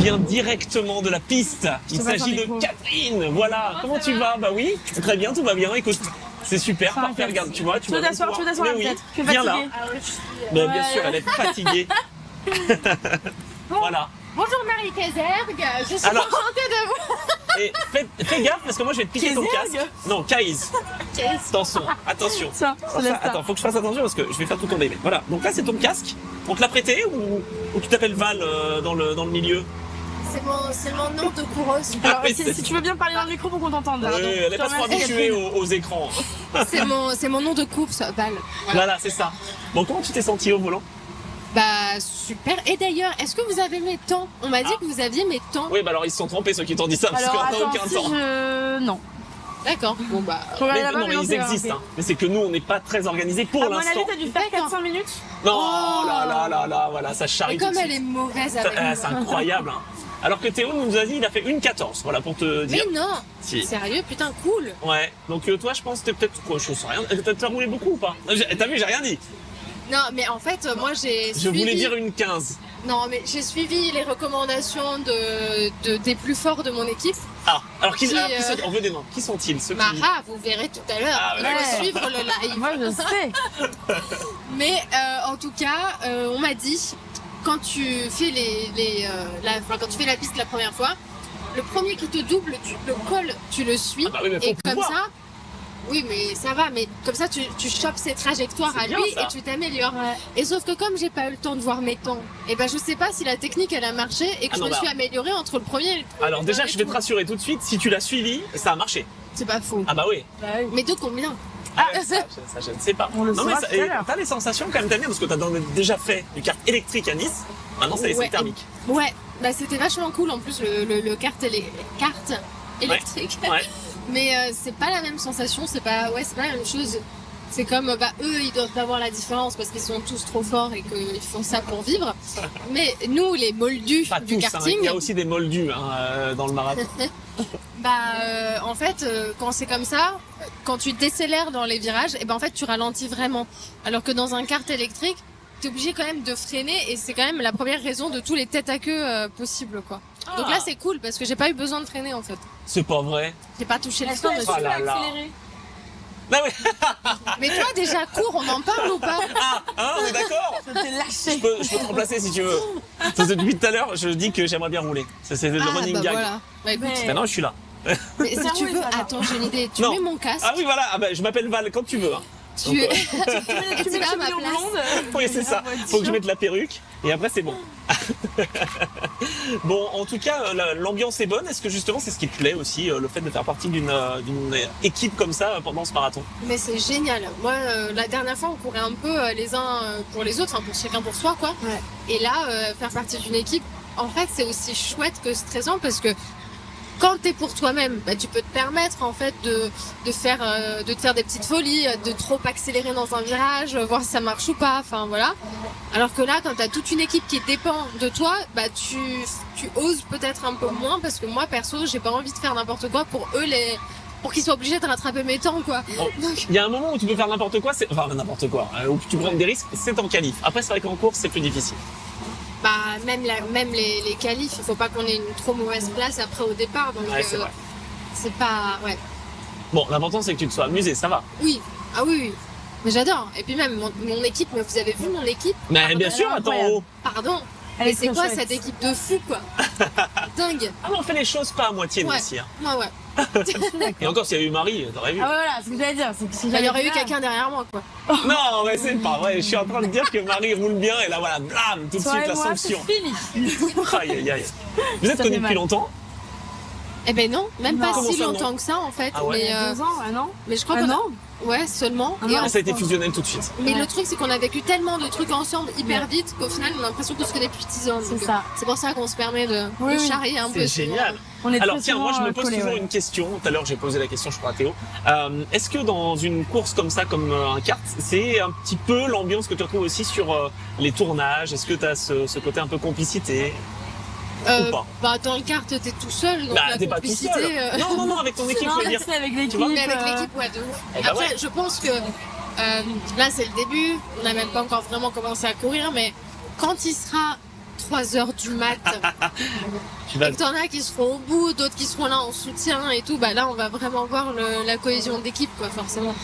vient directement de la piste. Il s'agit de Catherine. Voilà. Comment tu vas? Bah oui, très bien, tout va bien. Écoute, c'est super, parfait. Regarde, tu vois, tu vas t'asseoir là, oui, peut-être. Tu es viens là. fatiguée. Mais bien sûr, elle est fatiguée. Voilà. Bonjour Marie Kézergue, je suis Alors- enchantée de vous. Et fais gaffe parce que moi je vais te piquer ton Kézergue casque. Non, Kaiz. Attention. Ça, Alors ça, attends, faut que je fasse attention parce que je vais faire tout tomber. Voilà, donc là c'est ton casque. On te l'a prêté ou tu t'appelles Val dans le milieu? C'est mon nom de coureuse. Alors, oui, si tu veux bien parler dans le micro pour qu'on t'entende. Oui, elle est pas trop habituée aux écrans. C'est mon nom de course, Val. Voilà, c'est ça. Bon, comment tu t'es senti au volant? Bah super. Et d'ailleurs, est-ce que vous avez mes temps? On m'a dit que vous aviez mes temps. Oui, bah alors ils se sont trompés ceux qui t'ont dit ça parce Alors, qu'on n'a attends, aucun si temps. Non. D'accord. Bon bah. Faut regarder Mais, là-bas, non, mais non, ils c'est existent. raté. Hein. Mais c'est que nous, on n'est pas très organisés pour À mon avis, l'instant. t'as dû faire D'accord. 4-5 minutes. Non, Oh. là, voilà, ça charrie Et tout comme de elle suite. est mauvaise avec moi. C'est incroyable. Hein. Alors que Théo nous a dit il a fait 1,14. Voilà pour te dire. Mais non. Si. Sérieux, putain, cool. Ouais. Donc toi, je pense que t'es peut-être quoi, je sais rien. T'as roulé beaucoup ou pas? T'as vu, j'ai rien dit. Non, mais en fait, moi j'ai. Je voulais dire une 15. Non, mais j'ai suivi les recommandations des plus forts de mon équipe. Ah. Alors Qui, on veut des noms. Qui sont-ils ceux qui... Mara, vous verrez tout à l'heure. Ah, Il ouais, faut d'accord. suivre le live. Moi, je sais. Mais en tout cas, on m'a dit quand tu fais quand tu fais la piste la première fois, le premier qui te double, tu le colles, tu le suis, Ah bah oui, mais faut et comme pouvoir. ça. Oui, mais ça va, mais comme ça, tu chopes ses trajectoires C'est à bien, lui ça. et tu t'améliores. Ouais. Et sauf que comme j'ai pas eu le temps de voir mes temps, et ben je sais pas si la technique elle a marché et que Ah je non, me bah. suis améliorée entre le premier et le premier. Alors déjà, je vais te rassurer tout de suite. Si tu l'as suivi, ça a marché. C'est pas faux. Ah bah oui. Mais de combien? Ah, ça, je ne sais pas. On le non, mais saura tout à l'heure. t'as les sensations quand même, t'as bien parce que t'as déjà fait du kart électrique à Nice. Maintenant, c'est Ouais. thermique. Ouais, bah c'était vachement cool en plus le kart électrique. Ouais. Mais c'est pas la même sensation, c'est pas la même chose. C'est comme eux ils doivent avoir la différence parce qu'ils sont tous trop forts et qu'ils font ça pour vivre. Mais nous les moldus Pas du tous, hein. karting, Il y a aussi des moldus dans le marathon. en fait quand c'est comme ça, quand tu décélères dans les virages, et ben en fait tu ralentis vraiment. Alors que dans un kart électrique, t'es obligé quand même de freiner et c'est quand même la première raison de tous les têtes à queue possibles quoi. Donc là c'est cool parce que j'ai pas eu besoin de freiner en fait. C'est pas vrai. J'ai pas touché le Est-ce que frein tu dessus. Oh là peux là. accélérer? Ah oui. Mais toi déjà cours, on en parle ou pas? On est d'accord. Je t'ai lâché. Je peux te remplacer si tu veux. Parce que depuis tout à l'heure, je dis que j'aimerais bien rouler. C'est le running gag. Voilà. Bah écoute, Mais- Maintenant, je suis là. mais si Ça tu roule, veux, ça va. attends, j'ai une idée. Tu Non. mets mon casque. Ah oui, voilà. Ah bah, je m'appelle Val quand tu veux. Hein. Tu Donc, Tu mets vas à la ma cheville place. blonde. Oui, c'est ça. Faut que je mette la perruque et après c'est bon. Bon, en tout cas, l'ambiance est bonne. Est-ce que justement c'est ce qui te plaît aussi, le fait de faire partie d'une équipe comme ça pendant ce marathon? Mais c'est génial. Moi, la dernière fois, on courait un peu les uns pour les autres, enfin pour chacun pour soi, quoi. Ouais. Et là, faire partie d'une équipe, en fait, c'est aussi chouette que stressant parce que quand t'es pour toi-même, tu peux te permettre en fait de te faire des petites folies, de trop accélérer dans un virage, voir si ça marche ou pas. Enfin voilà. Alors que là, quand t'as toute une équipe qui dépend de toi, tu oses peut-être un peu moins parce que moi perso, j'ai pas envie de faire n'importe quoi pour eux pour qu'ils soient obligés de rattraper mes temps quoi. Bon, il y a un moment où tu peux faire n'importe quoi, enfin n'importe quoi, où tu prends des risques, c'est en qualif. Après, c'est vrai qu'en course, c'est plus difficile. Même les qualifs, il faut pas qu'on ait une trop mauvaise place après au départ. Donc Ouais, c'est vrai. c'est pas Bon, l'important c'est que tu te sois amusé, ça va. oui. Ah oui. Mais j'adore. Et puis même mon équipe, mais vous avez vu mon équipe? Mais bien sûr, attends. incroyable. Oh. Pardon. Elle Mais est c'est très quoi chouette. cette équipe de fous quoi? Dingue. Ah, mais on fait les choses pas à moitié, nous Ouais. aussi. Hein. Ouais. Et encore, s'il y avait eu Marie, t'aurais vu. Ah ouais, voilà, c'est ce que j'allais dire. C'est que si Il y j'avais aurait eu là- quelqu'un derrière moi quoi. Non, mais c'est pas vrai. Je suis en train de dire que Marie roule bien et là, voilà, blam, tout de Toi suite et la moi, sanction. c'est fini. Aïe, aïe, aïe. Vous êtes Ça connus fait depuis mal. longtemps? Eh ben non, même Non. pas Comment si ça, non longtemps que ça en fait. Ah ouais. Mais, Il y a 2 ans, un an. mais je crois Un qu'on a... an. Ouais, seulement. Un Et an. en- Ah, ça a été fusionnel tout de suite. Mais Ouais. le truc, c'est qu'on a vécu tellement de trucs ensemble hyper Ouais. vite qu'au final, on a l'impression qu'on se connaît depuis 10 ans. C'est Donc, ça. C'est pour ça qu'on se permet de Oui, oui. charrier un peu. C'est génial. On est Alors très tiens, moi je souvent, me pose collés, toujours ouais. une question. Tout à l'heure j'ai posé la question, je crois à Théo. Est-ce que dans une course comme ça, comme un kart, c'est un petit peu l'ambiance que tu retrouves aussi sur les tournages? Est-ce que tu as ce côté un peu complicité? ou pas Dans le kart, t'es tout seul. Donc Bah la t'es pas tout complicité, seul. Non, avec ton équipe, Non, je veux mais dire. c'est avec l'équipe. vois, Mais avec l'équipe, ouais, de ouf. Eh ben Après, ouais. je pense que là, c'est le début. On n'a même pas encore vraiment commencé à courir. Mais quand il sera 3 heures du mat. Tu vas... Et que t'en as qui seront au bout, d'autres qui seront là en soutien et tout, bah là on va vraiment voir la cohésion d'équipe quoi, forcément.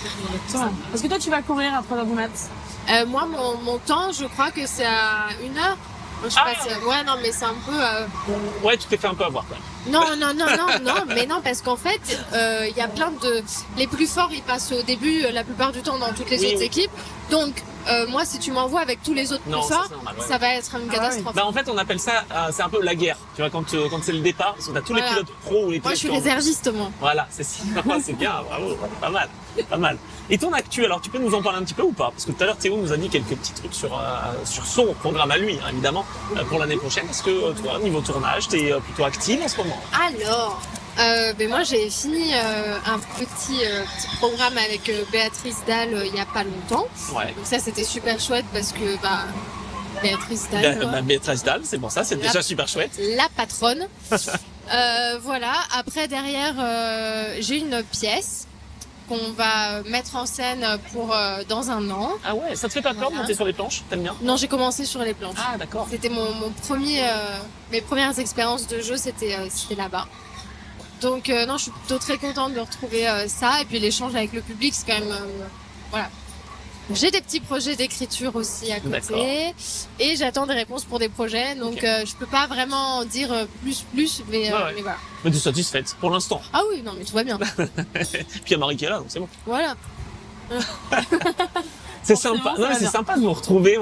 Est-ce que toi tu vas courir à 3h du mat? Moi mon temps je crois que c'est à 1 heure. Je sais pas si... Ouais non mais c'est un peu... Ouais, tu t'es fait un peu avoir quand même. Non, mais non, parce qu'en fait, il y a plein de... Les plus forts, ils passent au début, la plupart du temps, dans toutes les autres équipes. Donc, moi, si tu m'envoies avec tous les autres plus forts, ça va être une catastrophe. Bah, en fait, on appelle ça, c'est un peu la guerre. Tu vois, quand c'est le départ, parce que t'as tous les pilotes pro ou les pilotes... Moi, je suis réserviste, moi. Voilà, c'est ça. C'est bien, bravo, pas mal, pas mal. Et ton actu, alors, tu peux nous en parler un petit peu ou pas? Parce que tout à l'heure, Théo nous a dit quelques petits trucs sur son programme à lui, hein, évidemment, pour l'année prochaine. Est-ce que, toi, niveau tournage, t'es plutôt active en ce moment? Alors, moi j'ai fini un petit programme avec Béatrice Dalle il y a pas longtemps. Ouais. Donc ça c'était super chouette parce que Béatrice Dalle. Béatrice Dalle, c'est pour ça, c'est déjà super chouette. La patronne. Voilà. Après derrière j'ai une pièce qu'on va mettre en scène pour dans un an. Ah ouais, ça te fait pas peur de monter sur les planches? T'aimes bien? Non, j'ai commencé sur les planches. Ah d'accord. C'était mon premier, mes premières expériences de jeu, c'était là-bas. Donc non, je suis plutôt très contente de retrouver ça et puis l'échange avec le public, c'est quand même voilà. J'ai des petits projets d'écriture aussi à côté et j'attends des réponses pour des projets, donc je peux pas vraiment en dire plus, mais voilà. Mais t'es satisfaite pour l'instant? Ah oui, non mais tout va bien. Puis il y a Marie qui est là, donc c'est bon. Voilà. C'est sympa. Non, mais c'est sympa de vous retrouver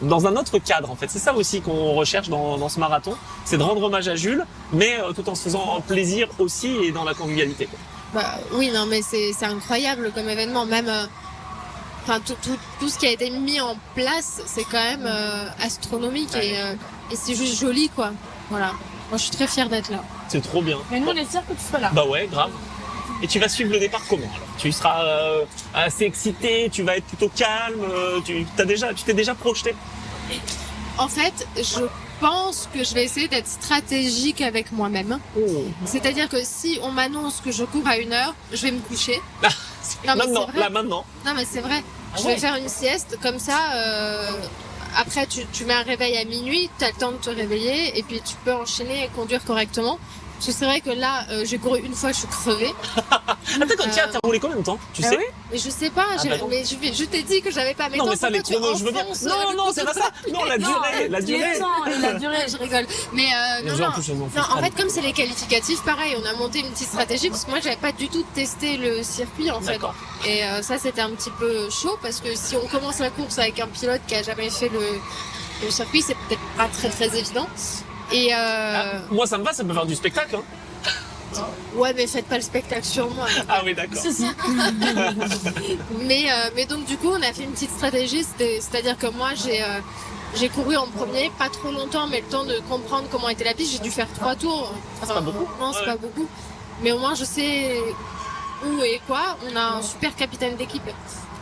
dans un autre cadre en fait. C'est ça aussi qu'on recherche dans ce marathon, c'est de rendre hommage à Jules, mais tout en se faisant plaisir aussi et dans la convivialité. Bah oui, non mais c'est incroyable comme événement, même. Enfin, tout ce qui a été mis en place, c'est quand même astronomique et c'est juste joli, quoi. Voilà. Moi, je suis très fière d'être là. C'est trop bien. Mais nous, on est sûrs que tu sois là. Bah ouais, grave. Et tu vas suivre le départ comment alors? Tu seras assez excité, tu vas être plutôt calme, tu t'es déjà projeté? En fait, je pense que je vais essayer d'être stratégique avec moi-même. Oh. C'est-à-dire que si on m'annonce que je cours à 1 heure, je vais me coucher. Non, maintenant. Non mais c'est vrai. Je vais faire une sieste comme ça. Après tu mets un réveil à minuit, tu as le temps de te réveiller et puis tu peux enchaîner et conduire correctement. Parce que c'est vrai que là, j'ai couru une fois, je suis crevée. Attends, tiens, t'as roulé combien de temps? Tu sais? Oui. Mais je sais pas, mais je t'ai dit que j'avais pas mes temps. Non mais ça les chronos, je veux bien. Non, c'est pas ça. Non, la durée. La durée, je rigole. Mais en fait, comme c'est les qualificatifs, pareil, on a monté une petite stratégie parce que moi, j'avais pas du tout testé le circuit en fait. Et ça, c'était un petit peu chaud parce que si on commence la course avec un pilote qui a jamais fait le circuit, c'est peut-être pas très très évident. Et moi, ça me va, ça peut faire du spectacle. Hein. Ouais, mais faites pas le spectacle sur moi. Ah oui, d'accord. mais donc du coup, on a fait une petite stratégie, c'est-à-dire que moi, j'ai couru en premier, pas trop longtemps, mais le temps de comprendre comment était la piste. J'ai dû faire 3 tours. C'est pas beaucoup. Non, c'est pas beaucoup. Mais au moins, je sais où et quoi. On a un super capitaine d'équipe.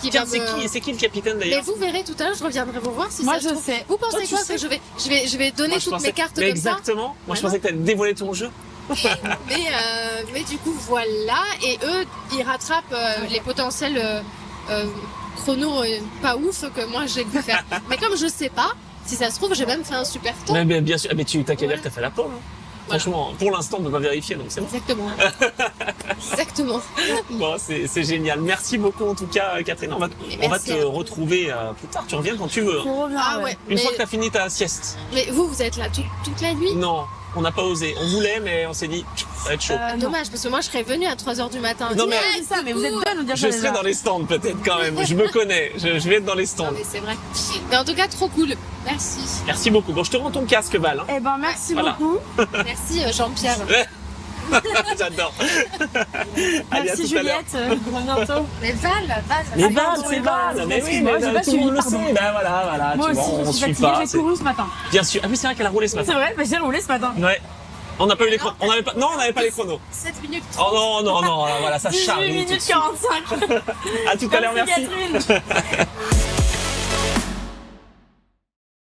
Tiens, c'est qui le capitaine d'ailleurs? Mais vous verrez tout à l'heure, je reviendrai vous voir si moi ça je se trouve. sais. Vous pensez quoi que je vais donner toutes mes cartes comme exactement. Moi je pensais que t'allais dévoiler ton jeu. mais du coup voilà, et eux ils rattrapent les potentiels chronos pas ouf que moi j'ai dû faire. Mais comme je sais pas, si ça se trouve j'ai même fait un super temps. Mais bien sûr, mais tu t'as qu'à dire que t'as fait la pole. Hein. Franchement, pour l'instant, on ne peut pas vérifier, donc c'est bon. Exactement. Bon, c'est génial. Merci beaucoup en tout cas, Catherine. On va te retrouver plus tard. Tu reviens quand tu veux. On revient, Une fois que tu as fini ta sieste. Mais vous êtes là toute la nuit? Non, on n'a pas osé. On voulait, mais on s'est dit, ça va être chaud. Dommage, parce que moi je serais venue à 3h du matin. Non, mais c'est ça, mais vous êtes deux à nous dire je serai dans les stands peut-être quand même. Je me connais. Je vais être dans les stands. Non, mais c'est vrai. Mais en tout cas, trop cool. Merci. Merci beaucoup. Bon, je te rends ton casque, Val. Hein. Eh ben, merci beaucoup. Merci, Jean-Pierre. J'adore. Merci Juliette. À bientôt. Mais Val. Mais Val, c'est Val. Mais oui, mais tout le monde le sait. Ben voilà. Moi aussi, je suis fatiguée, j'ai couru ce matin. Bien sûr. Ah oui, c'est vrai qu'elle a roulé ce matin. C'est vrai, j'ai roulé ce matin. Ouais. On n'a pas eu les chronos. Non, on n'avait pas les chronos. 7 minutes 30. Oh non, voilà, ça charrie. 18 minutes 45. À tout à l'heure, merci. Catherine.